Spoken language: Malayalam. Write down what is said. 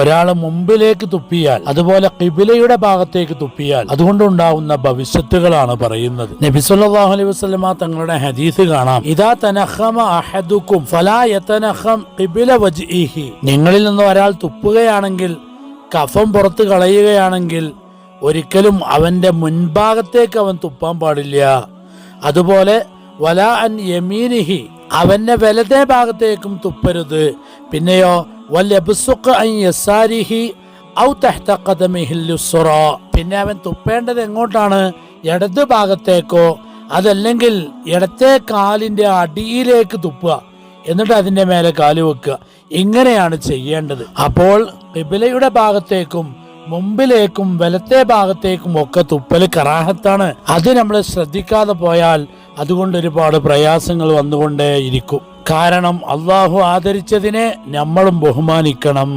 ഒരാൾ മുമ്പിലേക്ക് തുപ്പിയാൽ, അതുപോലെ ഖിബിലയുടെ ഭാഗത്തേക്ക് തുപ്പിയാൽ അതുകൊണ്ടുണ്ടാവുന്ന ഭവിഷ്യത്തുകളാണ് പറയുന്നത്. നബി സല്ലല്ലാഹു അലൈഹി വസല്ലമ തങ്ങളുടെ ഹദീസ് കാണാം, ഇദാ തനഖമ അഹദുക്കും ഫലാ യതനഖം ഖിബില വജ്ഹിഹി. നിങ്ങളിൽ നിന്ന് ഒരാൾ തുപ്പുകയാണെങ്കിൽ, കഫം പുറത്ത് കളയുകയാണെങ്കിൽ ഒരിക്കലും അവന്റെ മുൻഭാഗത്തേക്ക് അവൻ തുപ്പാൻ പാടില്ല. അതുപോലെ വലാ അൻ യമീനിഹി, അവന്റെ വലതേ ഭാഗത്തേക്കും തുപ്പരുത്. പിന്നെയോ വൽയബ്സുഖ അൻ യസാരിഹി ഔ തഹ്ത ഖദമിഹിൽ യുസ്റാ, പിന്നെ അവൻ തുപ്പേണ്ടത് എങ്ങോട്ടാണ്? ഇടത് ഭാഗത്തേക്കോ അതല്ലെങ്കിൽ ഇടത്തെ കാലിന്റെ അടിയിലേക്ക് തുപ്പുക, എന്നിട്ട് അതിന്റെ മേലെ കാല് വെക്കുക. ഇങ്ങനെയാണ് ചെയ്യേണ്ടത്. അപ്പോൾ ഖിബിലയുടെ ഭാഗത്തേക്കും മുമ്പിലേക്കും വലത്തെ ഭാഗത്തേക്കും ഒക്കെ തുപ്പൽ കറാഹത്താണ്. അത് നമ്മൾ ശ്രദ്ധിക്കാതെ പോയാൽ അതുകൊണ്ട് ഒരുപാട് പ്രയാസങ്ങൾ വന്നുകൊണ്ടേയിരിക്കും. കാരണം അള്ളാഹു ആദരിച്ചതിനെ നമ്മളും ബഹുമാനിക്കണം.